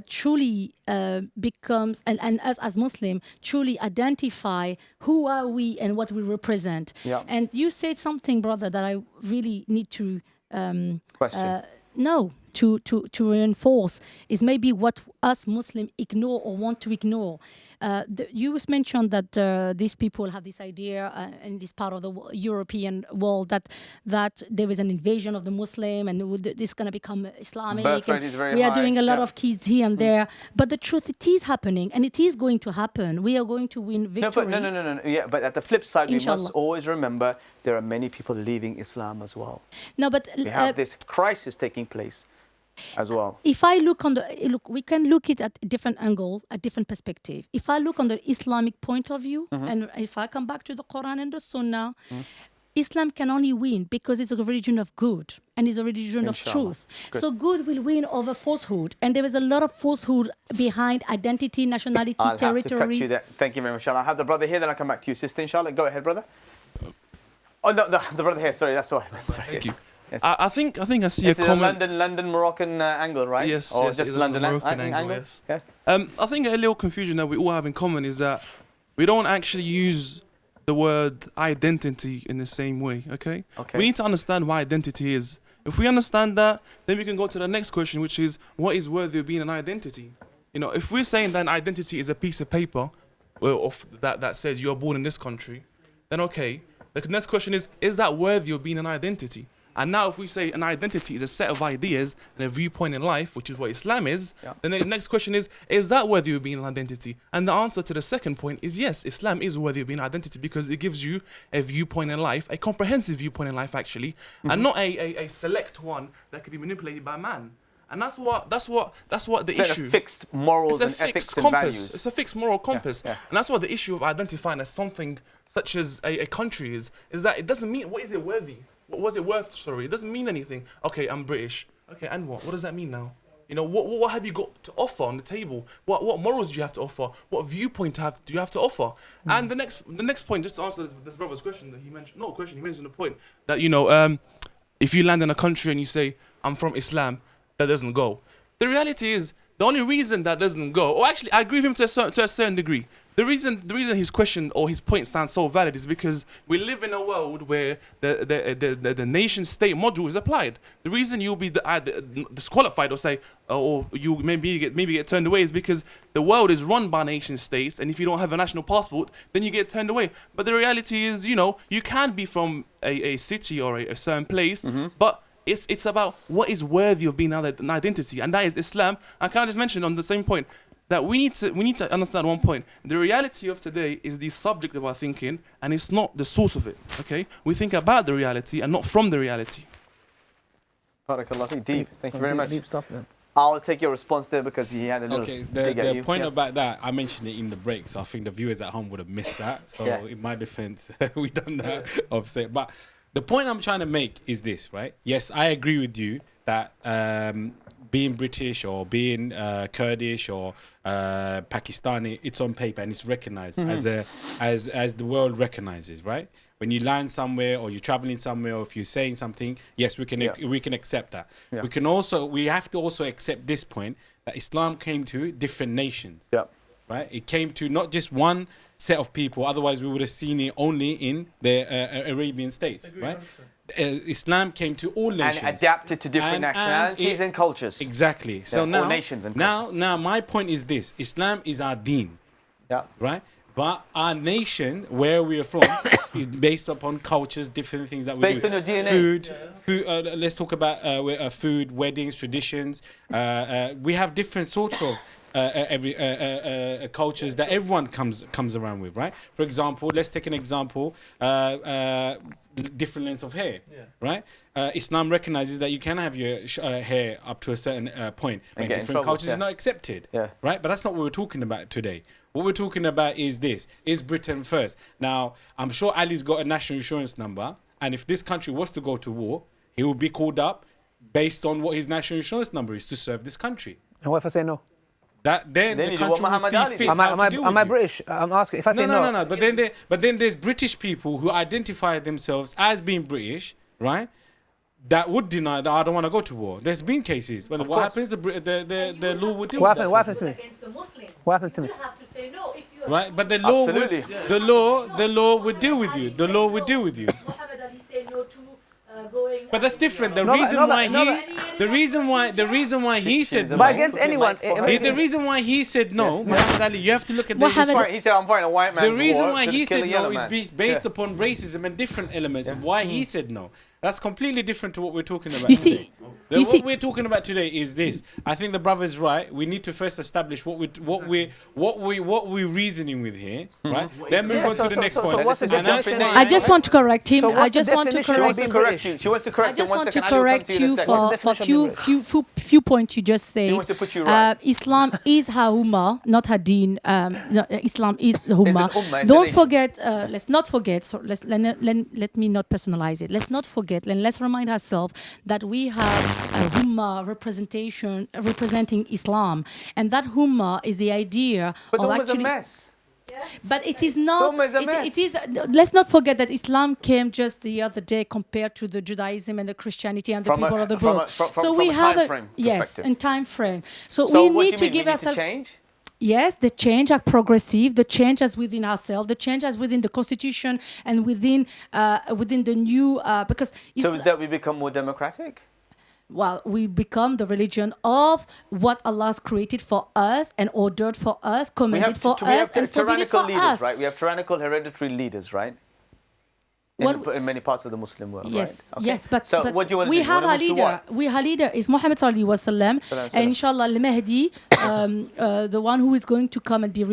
truly becomes, and us as Muslim, truly identify who are we and what we represent. Yeah. And you said something, brother, that I really need to question. To reinforce is maybe what us Muslims ignore or want to ignore. You mentioned that these people have this idea in this part of the European world that there is an invasion of the Muslim and this is going to become Islamic. We are doing a lot of kids here and there. But the truth, it is happening and it is going to happen. We are going to win victory. No. Yeah, but at the flip side, we must always remember there are many people leaving Islam as well. No, but we have this crisis taking place as well. If I look we can look it at a different angle, a different perspective. If I look on the Islamic point of view, and if I come back to the Quran and the Sunnah, Islam can only win because it's a religion of good and it's a religion of truth. Good. So good will win over falsehood. And there is a lot of falsehood behind identity, nationality, territories. Have to cut you there. Thank you very much, inshallah. I'll have the brother here, then I'll come back to you, sister, inshallah. Go ahead, brother. Oh, no, the brother here. Sorry, that's what I meant. Sorry. Thank you. Yes. I think I see this a common London Moroccan angle, right? Yes, or yes, just it's London Moroccan angle. Yes. Yeah. I think a little confusion that we all have in common is that we don't actually use the word identity in the same way. Okay. We need to understand what identity is. If we understand that, then we can go to the next question, which is what is worthy of being an identity. You know, if we're saying that an identity is a piece of paper, that says you are born in this country, then okay. The next question is that worthy of being an identity? And now if we say an identity is a set of ideas and a viewpoint in life, which is what Islam is, then the next question is that worthy of being an identity? And the answer to the second point is yes, Islam is worthy of being an identity because it gives you a viewpoint in life, a comprehensive viewpoint in life actually, and not a select one that can be manipulated by man. And that's what the issue. It's a fixed morals and ethics and values. It's a fixed moral compass. And that's what the issue of identifying as something such as a country is that it doesn't mean, what is it worthy? What was it worth? Sorry, it doesn't mean anything. Okay, I'm British. Okay, and what? What does that mean now? You know, what have you got to offer on the table? What morals do you have to offer? What viewpoint do you have to offer? And the next point, just to answer this brother's question that he mentioned, not a question, he mentioned a point that, you know, if you land in a country and you say, I'm from Islam, that doesn't go. The reality is, the only reason that doesn't go, or actually I agree with him to a certain degree. The reason his question or his point stands so valid is because we live in a world where the nation state module is applied. The reason you'll be disqualified or say, or you maybe get turned away is because the world is run by nation states, and if you don't have a national passport, then you get turned away. But the reality is, you know, you can be from a city or a certain place, but it's about what is worthy of being an identity, and that is Islam. And can I just mention on the same point that we need to understand one point. The reality of today is the subject of our thinking, and it's not the source of it. Okay, we think about the reality and not from the reality. Barakallah, deep. Thank you very much. Deep stuff, then. I'll take your response there because he had a little dig at you. The point about that, I mentioned it in the break, so I think the viewers at home would have missed that. So in my defense, we done that offset. But the point I'm trying to make is this, right? Yes, I agree with you that being British or being Kurdish or Pakistani, it's on paper and it's recognized as the world recognizes, right? When you land somewhere or you're traveling somewhere or if you're saying something, yes, we can accept that. We have to also accept this point that Islam came to different nations. Right? It came to not just one set of people, otherwise we would have seen it only in the Arabian states, right? Islam came to all nations. And adapted to different nationalities and cultures. Exactly. So now, nations and cultures. now my point is this. Islam is our deen. Yeah. Right? But our nation, where we are from, is based upon cultures, different things that we Based do. on your DNA. Food. Let's talk about food, weddings, traditions. We have different sorts of cultures that everyone comes around with, right? For example, let's take an example. Different lengths of hair, right? Islam recognizes that you can have your hair up to a certain point, but in different cultures it's not accepted, right? But that's not what we're talking about today. What we're talking about is this: is Britain first? Now, I'm sure Ali's got a national insurance number, and if this country was to go to war, he will be called up based on what his national insurance number is to serve this country. And what if I say no? Then the country will see fit how to deal with am I you. British? I'm asking. If I say no. No. But then there's British people who identify themselves as being British, right? That would deny that I don't want to go to war. There's been cases. But what happens? The law would deal with that. What happens to me? What happens to me? Right, but the law would deal with you. The law would deal with you. But that's different. The reason why he said no. But against anyone. The reason why he said no, Muhammad Ali, you have to look at this. He said, I'm fighting a white man's war. The reason why he to kill said a yellow no man. is based upon racism and different elements of why he said no. That's completely different to what we're talking about. What we're talking about today is this. I think the brother's right. We need to first establish what we're reasoning with here, right? Then move on to the next point. I just want to correct him. I just want to correct you. She wants to correct you. I just want to correct you for few points you just said. He wants to put you right. Islam is her ummah, not her deen. Islam is the ummah. Don't forget. Let's not forget. So let me not personalize it. Let's not forget. And let's remind ourselves that we have a ummah representing Islam, and that ummah is the idea but of actually. A mess. But it is not. It is. Let's not forget that Islam came just the other day compared to the Judaism and the Christianity and the people of the world. So we have in time frame. So we need to give ourselves. Change? Yes, the change are progressive. The change is within ourselves. The change is within the constitution and within the new because. So that we become more democratic. Well, we become the religion of what Allah's created for us and ordered for us, commanded for us, and forbidden for us. Right? We have tyrannical hereditary leaders, right? In many parts of the Muslim world, yes, right? Okay. Yes, but what do you want to do? We have a leader. Our leader is Muhammad sallallahu alaihi wasallam, and inshallah al-Mahdi, the one who is going to come and be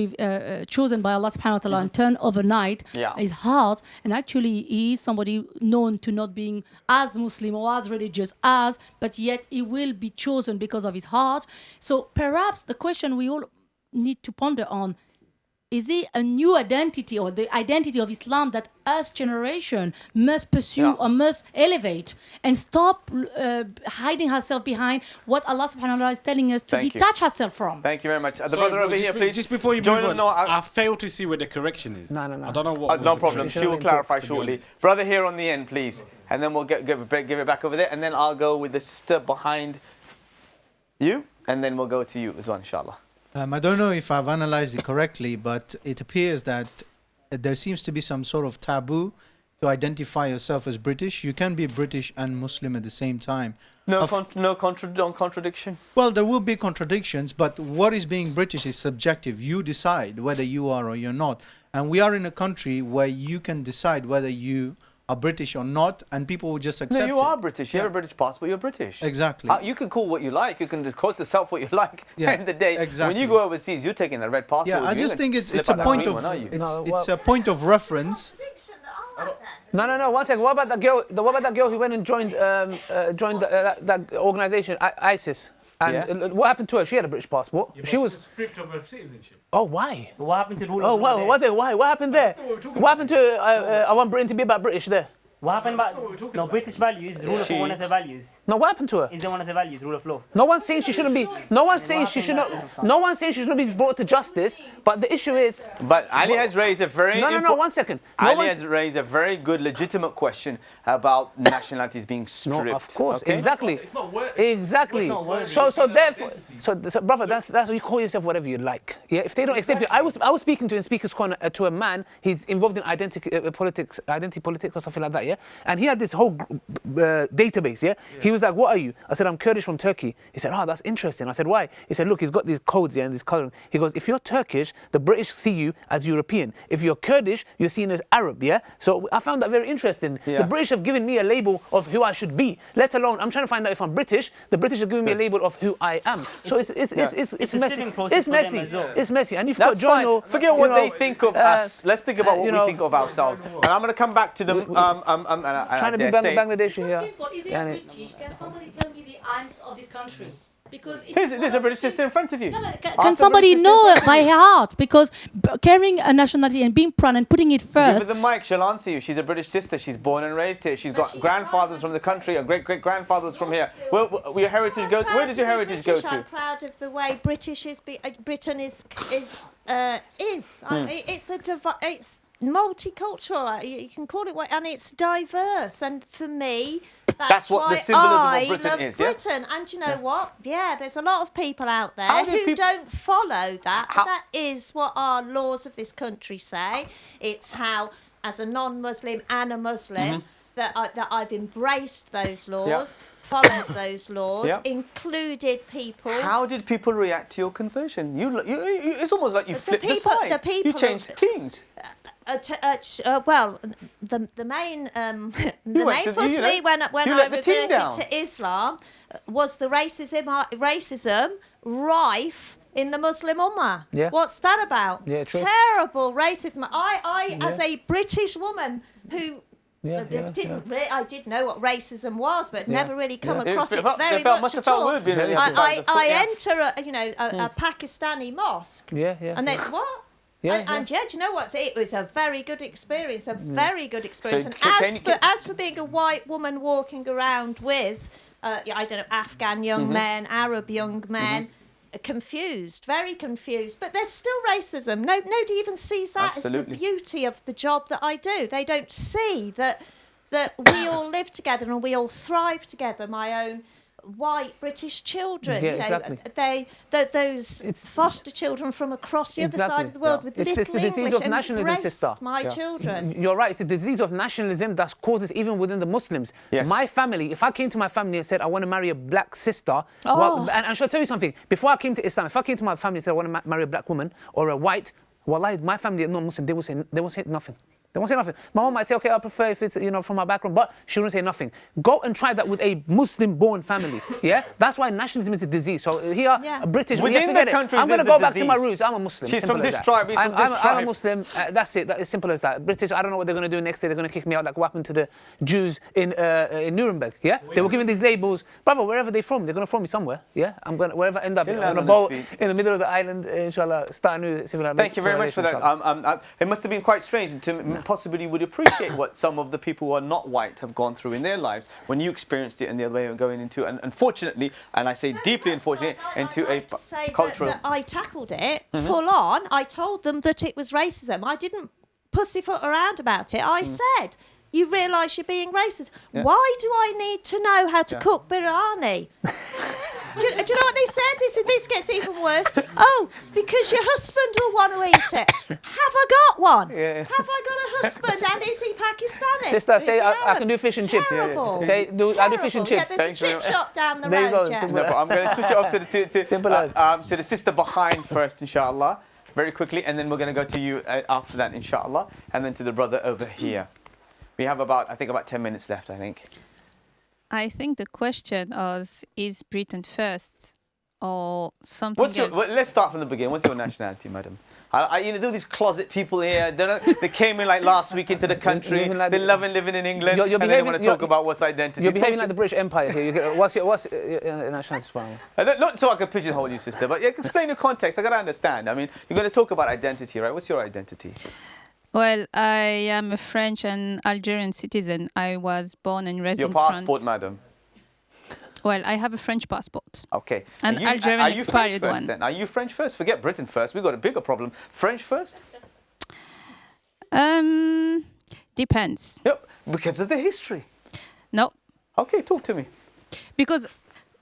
chosen by Allah subhanahu wa ta'ala and turn overnight, is hard, and actually he is somebody known to not being as Muslim or as religious as, but yet he will be chosen because of his heart. So perhaps the question we all need to ponder on: is it a new identity or the identity of Islam that us generation must pursue or must elevate and stop hiding herself behind what Allah subhanahu wa ta'ala is telling us to detach herself from? Thank you very much. The brother over here, please. Just before you move on, I fail to see where the correction is. No. I don't know what. No problem. She will clarify shortly. Brother here on the end, please. And then we'll give it back over there. And then I'll go with the sister behind you. And then we'll go to you as well, inshallah. I don't know if I've analyzed it correctly, but it appears that there seems to be some sort of taboo to identify yourself as British. You can be British and Muslim at the same time. No contradiction? Well, there will be contradictions, but what is being British is subjective. You decide whether you are or you're not. And we are in a country where you can decide whether you are British or not, and people will just accept it. No, you are British. You have a British passport. You're British. Exactly. You can call what you like. You can call yourself what you like. At the end of the day, exactly. When you go overseas, you're taking the red passport. Yeah, I just think it's a point of it's a point of reference. No. 1 second. What about that girl who went and joined that organization, ISIS? And what happened to her? She had a British passport. She was stripped of her citizenship. Oh, why? But what happened to the rule of law? Was it? Why? What happened there? What happened to I want Britain to be about British there? What happened about British values? Rule of law, one of the values. No, what happened to her? Is it one of the values? Rule of law. No one's saying she shouldn't be. No one's saying she should not. No one's saying she should not be brought to justice. But the issue is. But Ali has raised a very. No. 1 second. Ali has raised a very good, legitimate question about nationalities being stripped. No, of course, okay? exactly. It's not worth. Exactly. So therefore, brother, that's you call yourself whatever you like. Yeah. If they don't accept you, I was speaking to in Speaker's Corner to a man. He's involved in identity politics or something like that. yeah? And he had this whole database, yeah? He was like, what are you? I said, I'm Kurdish from Turkey. He said, oh, that's interesting. I said, why? He said, look, he's got these codes here and this coloring. He goes, if you're Turkish, the British see you as European. If you're Kurdish, you're seen as Arab, yeah? So I found that very interesting. The British have given me a label of who I should be, let alone, I'm trying to find out if I'm British, the British have given me a label of who I am. So it's messy. It's messy. It's messy. And you've got John. Forget what they think of us. Let's think about what we think of ourselves. And I'm going to come back to them. Trying to be Bangladeshi here. Simple. If you're British, can somebody tell me the aims of this country? Because there's a British sister in front of you. No, can somebody know by heart? Because carrying a nationality and being proud and putting it first. Give her the mic, she'll answer you. She's a British sister. She's born and raised here. She's got grandfathers from the country, or great-great-grandfathers from here. Where your heritage goes? Where does your heritage go to? I'm proud of the way Britain is. It's multicultural. You can call it what, and it's diverse. And for me, that's what why the symbolism I of Britain love is. Britain. Yeah? And you know what? Yeah, there's a lot of people out there who don't follow that. But that is what our laws of this country say. It's how, as a non-Muslim and a Muslim, that I've embraced those laws, followed those laws, included people. How did people react to your conversion? It's almost like you flipped the side. You changed teams. Well, the main foot to me when I reverted to Islam was the racism rife in the Muslim Ummah. Yeah. What's that about? Yeah, true. Terrible racism. I as a British woman who I did know what racism was, but never really come across it very much at all. I enter a Pakistani mosque. And then what? And do you know what? It was a very good experience. Very good experience. So and as for being a white woman walking around with, I don't know, Afghan young men, Arab young men. Confused, very confused, but there's still racism. Nobody even sees that as the beauty of the job that I do. They don't see that we all live together and we all thrive together. My own white British children, those foster children from across the other side of the world with little it's the disease English of nationalism, sister. My children. You're right. It's the disease of nationalism that causes even within the Muslims. Yes. My family, if I came to my family and said I want to marry a black sister, well, and shall I tell you something? Before I came to Islam, if I came to my family and said I want to marry a black woman or a white, wallahi, my family are not Muslim. They won't say nothing. They won't say nothing. My mom might say, okay, I prefer if it's, from my background, but she wouldn't say nothing. Go and try that with a Muslim-born family, yeah? That's why nationalism is a disease. So here, British, within the countries, I'm going to go back to my roots. I'm a Muslim. She's from this tribe, he's from this tribe. I'm a Muslim. That's it. That's as simple as that. British, I don't know what they're going to do next day. They're going to kick me out like what happened to the Jews in Nuremberg, yeah? They were given these labels. Brother, wherever they're from, they're going to throw me somewhere, yeah? I'm going to, wherever I end up, on a boat in the middle of the island, inshallah, start a new civilization. Thank you very much for that. It must have been quite strange to possibly you would appreciate what some of the people who are not white have gone through in their lives when you experienced it in the other way of going into, and unfortunately, and I say deeply unfortunately, into a cultural. That I tackled it full on. I told them that it was racism. I didn't pussyfoot around about it. I said, you realise you're being racist. Yeah. Why do I need to know how to cook biryani? do you know what they said? This gets even worse. Oh, because your husband will want to eat it. Have I got one? Yeah. Have I got a husband? And is he Pakistani? Sister, say I can do fish and chips. Terrible. Say, I do fish and chips. Yeah, there's a chip shop down the road. No, but I'm going to switch it off to the sister behind first, inshallah, very quickly, and then we're going to go to you after that, inshallah, and then to the brother over here. We have about 10 minutes left, I think. I think the question is Britain first or something else? Let's start from the beginning. What's your nationality, madam? There are these closet people here. They came in like last week into the country. They love and living in England, and they want to talk about what's identity. You're behaving like the British Empire here. What's your nationality? Not so I can pigeonhole you, sister, but explain the context. I got to understand. I mean, you're going to talk about identity, right? What's your identity? Well, I am a French and Algerian citizen. I was born and raised in France. Your passport, madam? Well, I have a French passport. Okay. And Algerian expired one. Then? Are you French first? Forget Britain first. We've got a bigger problem. French first? Depends. Yep. Because of the history. No. Okay, talk to me. Because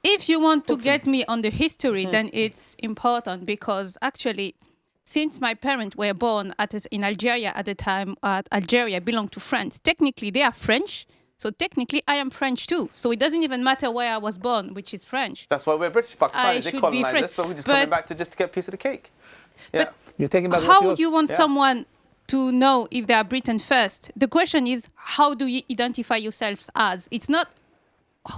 if you want to get me on the history, then it's important because actually since my parents were born in Algeria at the time, Algeria belonged to France. Technically, they are French. So technically, I am French too. So it doesn't even matter where I was born, which is French. That's why we're British. Pakistani, they colonized us, but we're just coming back to just to get a piece of the cake. Yeah. But you're taking back how would you want someone to know if they are Britain first? The question is, how do you identify yourselves as? It's not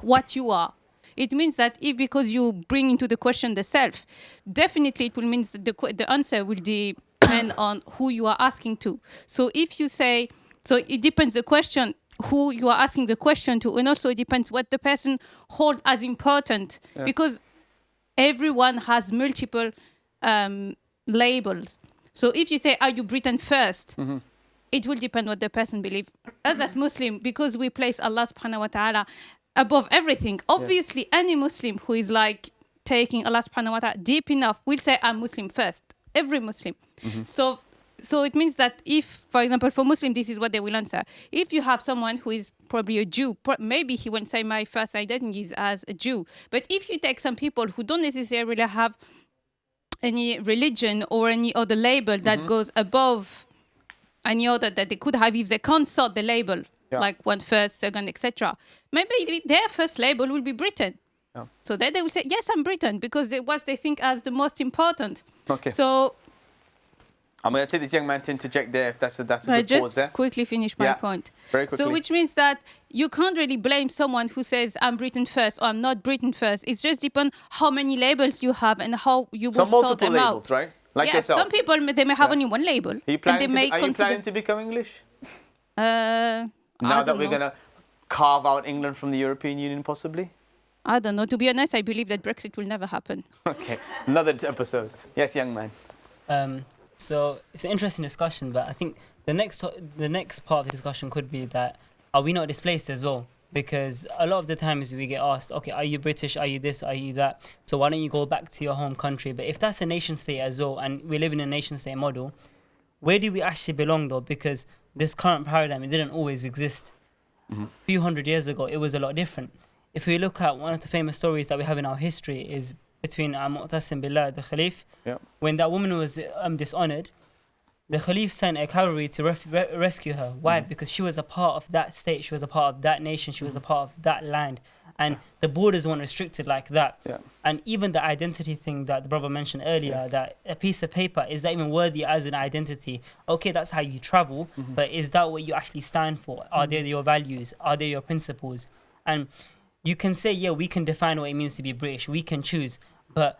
what you are. It means that if because you bring into the question the self, definitely it will mean the answer will depend on who you are asking to. So if you say, so it depends the question, who you are asking the question to, and also it depends what the person holds as important, because everyone has multiple labels. So if you say, are you Britain first? It will depend what the person believes. Us as Muslim, because we place Allah subhanahu wa ta'ala above everything. Obviously, any Muslim who is like taking Allah subhanahu wa ta'ala deep enough will say, I'm Muslim first. Every Muslim. So it means that if, for example, for Muslim, this is what they will answer. If you have someone who is probably a Jew, maybe he won't say my first identity is as a Jew. But if you take some people who don't necessarily have any religion or any other label that goes above any other that they could have if they can't sort the label, like one first, second, etc. Maybe their first label will be Britain. So then they will say, yes, I'm Britain, because what they think as the most important. Okay. So I'm going to take this young man to interject there if that's a good pause there. Just quickly finish my point. Very quickly. So which means that you can't really blame someone who says I'm Britain first or I'm not Britain first. It just depends how many labels you have and how you will sort them labels, out. Right? Like yourself. Some people, they may have only one label. Are you planning to become English? Now that we're going to carve out England from the European Union, possibly? I don't know. To be honest, I believe that Brexit will never happen. Okay, another episode. Yes, young man. So it's an interesting discussion, but I think the next part of the discussion could be that are we not displaced as well? Because a lot of the times we get asked, okay, are you British? Are you this? Are you that? So why don't you go back to your home country? But if that's a nation state as well, and we live in a nation state model, where do we actually belong though? Because this current paradigm, it didn't always exist. A few hundred years ago, it was a lot different. If we look at one of the famous stories that we have in our history is between Mu'tasim Billah, the Khalif, when that woman was dishonored, the Khalif sent a cavalry to rescue her. Why? Because she was a part of that state, she was a part of that nation, she was a part of that land. And the borders weren't restricted like that. And even the identity thing that the brother mentioned earlier, that a piece of paper, is that even worthy as an identity? Okay, that's how you travel, but is that what you actually stand for? Are they your values? Are they your principles? And you can say, yeah, we can define what it means to be British. We can choose. But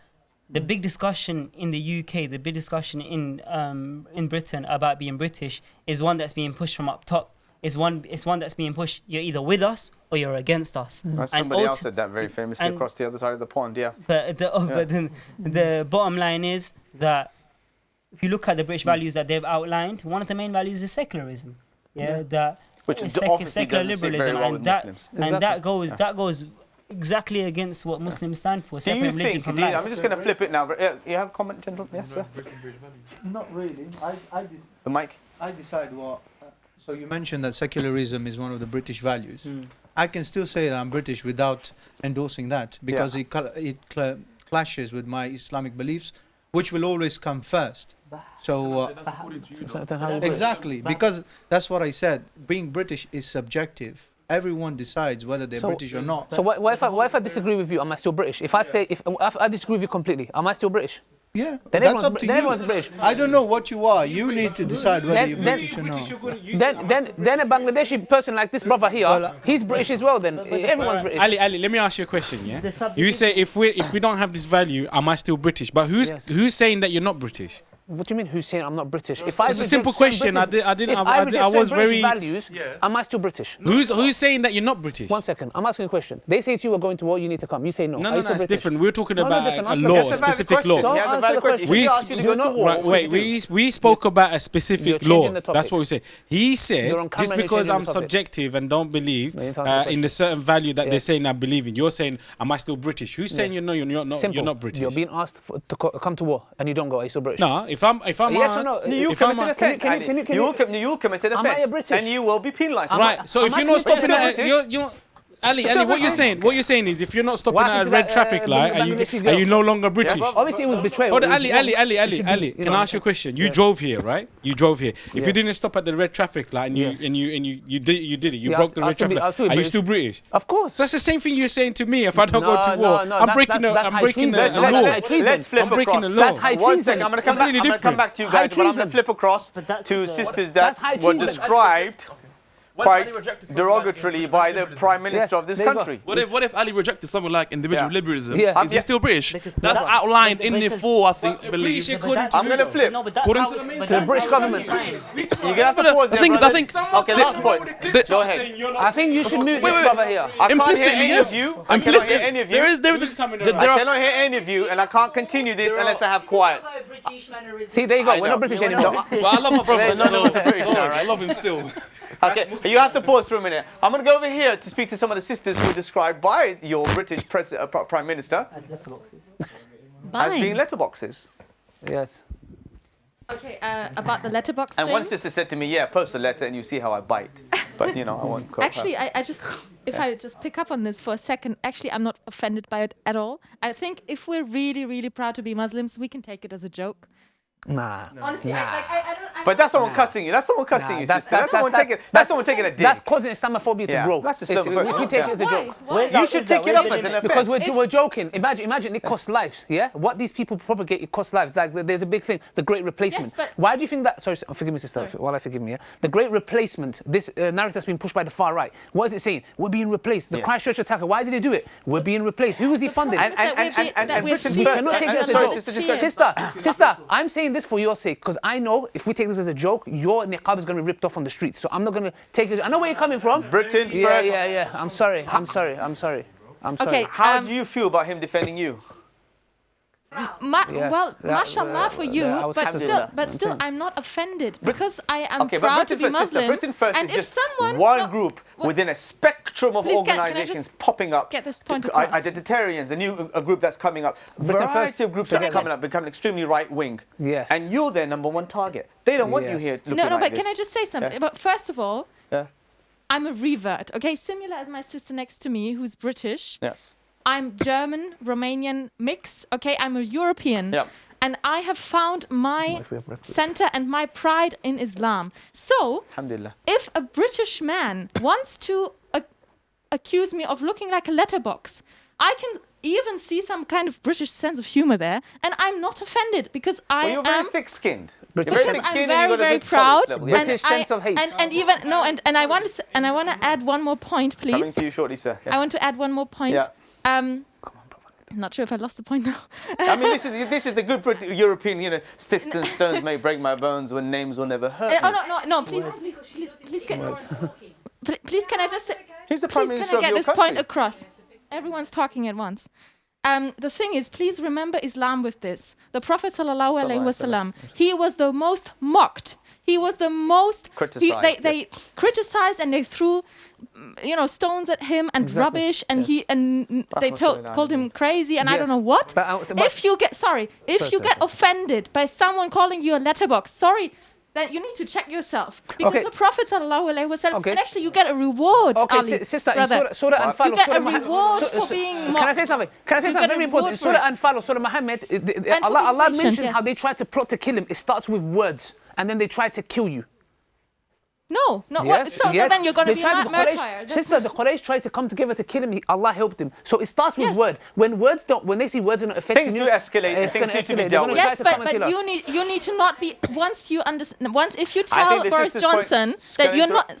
the big discussion in the UK, the big discussion in Britain about being British is one that's being pushed from up top. It's one that's being pushed. You're either with us or you're against us. Somebody else said that very famously across the other side of the pond, But then the bottom line is that if you look at the British values that they've outlined, one of the main values is secularism. That which secular liberalism, and that goes exactly against what Muslims stand for. Do you think? I'm just going to flip it now. You have a comment, gentlemen? Yes, sir. Not really. The mic. I decide what. So you mentioned that secularism is one of the British values. I can still say that I'm British without endorsing that because it clashes with my Islamic beliefs, which will always come first. So exactly, because that's what I said. Being British is subjective. Everyone decides whether they're British or not. So what if I disagree with you? Am I still British? If I disagree with you completely, am I still British? Yeah, then that's up to you. Everyone's British. I don't know what you are. You need to decide whether you're British or not. Then a Bangladeshi person like this brother here, he's British as well. Then everyone's British. Ali, let me ask you a question. Yeah, you say if we don't have this value, am I still British? But who's saying that you're not British? What do you mean? Who's saying I'm not British? It's a simple question. I was very. Values, am I still British? Who's saying that you're not British? 1 second. I'm asking a question. They say to you, we're going to war. You need to come. You say no. No, it's different. We're talking about a law, a specific law. Don't answer the question. We spoke about a specific law. That's what we said. He said just because I'm subjective and don't believe in the certain value that they're saying I believe in, you're saying am I still British? Who's saying you're not British? You're being asked to come to war and you don't go. Are you still British? No. If I'm yes or no? You commit an offence. You will commit an offence and you will be penalised. Right. So if you're not stopping that, you're Ali, what you're saying is if you're not stopping What at a happened to red that, traffic light, Bangladeshi are girl? you no longer British? Obviously, it was betrayal. Hold on, It was Ali, wrong. She should be, Can I ask you a question? You drove here, right? You drove here. If you didn't stop at the red traffic light and you did it, you broke the red traffic light. Are you still British? Of course. That's the same thing you're saying to me. If I don't go to war, I'm breaking the law. Let's flip I'm breaking the across. law. One second, I'm going to come back to you guys, but I'm going to flip across to sisters that were described quite derogatorily by the Prime Minister of this country. What if Ali rejected something like individual liberalism? Yeah. Is he still British? That's outlined in the four, I think, believe. I'm going to flip. According to the The British government. You're going to have to pause there, I brothers. think. Okay, last point. Go ahead. I think you should mute this brother here. I can't hear Implicitly, any yes. of you. I cannot hear any of you. I cannot hear any of you, and I can't continue this unless I have quiet. See, there you go. We're not British anymore. Well, I love my brother. None of us are British now, I right? love him still. Okay, you have to pause for a minute. I'm going to go over here to speak to some of the sisters who were described by your British Prime Minister as being letterboxes. Yes. Okay, about the letterbox And thing. one sister said to me, yeah, post a letter and you see how I bite. But, I won't quote her. Actually, I just, if I just pick up on this for a second, actually, I'm not offended by it at all. I think if we're really, really proud to be Muslims, we can take it as a joke. Nah. Honestly, nah. I don't. But that's someone cussing you. That's someone cussing you, sister. That's someone taking a dig. That's causing Islamophobia to grow. That's If Islamophobia. we take it as a joke. Why? You should take it up as an offense. Because we're joking. Imagine it costs lives, yeah? What these people propagate, it costs lives. Like, there's a big thing, the Great Replacement. Yes, but why do you think that... Sorry, forgive me, sister, while I forgive me, yeah? The Great Replacement, this narrative that's been pushed by the far right, what is it saying? We're being replaced. The Christchurch attacker, why did they do it? We're being replaced. Who was he funding? And Britain We first. cannot take it as a Sorry, joke. Sister, I'm saying this for your sake, because I know if we take this as a joke, your niqab is going to be ripped off on the streets. So I'm not going to take it. I know where you're coming from. Britain Yeah, first. yeah. I'm sorry. Okay. How do you feel about him defending you? Mashallah for you, I was but still, I'm not offended because I am Okay, proud but to Britain be first, sister. Muslim. Britain first and is if just someone, one group within a spectrum of Please, can I organizations just popping up. get this point across? Identitarians, a group that's coming up. Britain Variety first. of groups that are coming up, becoming extremely right wing. Yes. And you're their number one target. They don't want you Yes. here looking no, like but this. can I just say something? Yeah. But first of all, Yeah. I'm a revert. Okay, similar as my sister next to me, who's British. Yes. I'm German, Romanian mix. Okay, I'm a European. Yeah. And I have found my center and my pride in Islam. So, Alhamdulillah. if a British man wants to accuse me of looking like a letterbox, I can even see some kind of British sense of humor there, and I'm not offended because Well, you're very am thick-skinned. because I'm very proud, and British sense of hate. and even no, and I want to add one more point, please. Coming to you shortly, sir. Yeah. I want to add one more point. Yeah. I'm not sure if I lost the point now. I mean, this is the good European, sticks and stones may break my bones when names will never hurt me. No, please, can I just say, He's the Prime please, Minister can I of get your this country. point across? Everyone's talking at once. The thing is, please remember Islam with this. The Prophet ﷺ, he was the most mocked. He was the most criticized. They criticized and they threw, stones at him and rubbish, and they called him crazy and I don't know what. If you get offended by someone calling you a letterbox, then you need to check yourself because the Prophet ﷺ, and actually you get a reward. Okay, Ali, sister, brother. in Surah Anfal, You get a reward for being mocked. Can I say something? You get a Very important. In reward for Surah it. Anfal, Surah Muhammad, for Allah being patient, mentions how yes. they tried to plot to kill him. It starts with words, and then they try to kill you. No. Yes, So then you're going to be a martyr. Sister, the Quraysh tried to come together to kill him. Allah helped him. So it starts with word. When they see words are not affecting Things you, do escalate. Things need to be dealt with. Yes, but you need to not be if you tell Boris Johnson that you're not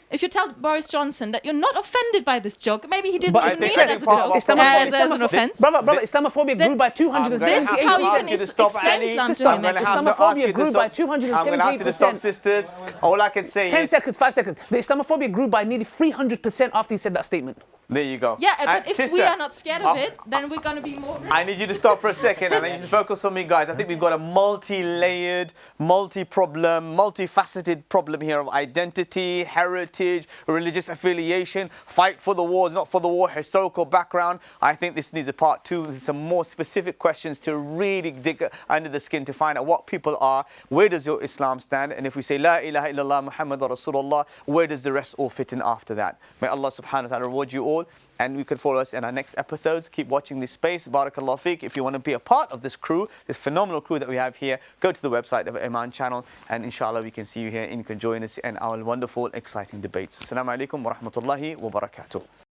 if you tell Boris Johnson that you're not offended by this joke, maybe he didn't even mean it as a joke, as an offense. Brother, Islamophobia grew by 278%. This is how you can explain Islam to him. Islamophobia grew by 278%. I'm going to have to stop, sisters. All I can say 10 is... seconds, 5 seconds. The Islamophobia grew by nearly 300% after he said that statement. There you go. Yeah, but if sister, we are not scared of it, then we're going to be more... I need you to stop for a second and I need you to focus on me, guys. I think we've got a multi-layered, multi-problem, multifaceted problem here of identity, heritage, religious affiliation, fight for the wars, not for the war, historical background. I think this needs a part two, some more specific questions to really dig under the skin to find out what people are, where does your Islam stand, and if we say La ilaha illallah Muhammad Rasulullah, where does the rest all fit in after that? May Allah subhanahu wa ta'ala reward you all. all. And you can follow us in our next episodes. Keep watching this space. Barakallahu feek. If you want to be a part of this crew, this phenomenal crew that we have here, go to the website of Eman Channel, and inshallah we can see you here and you can join us in our wonderful, exciting debates. Assalamu alaikum wa rahmatullahi wa barakatuh.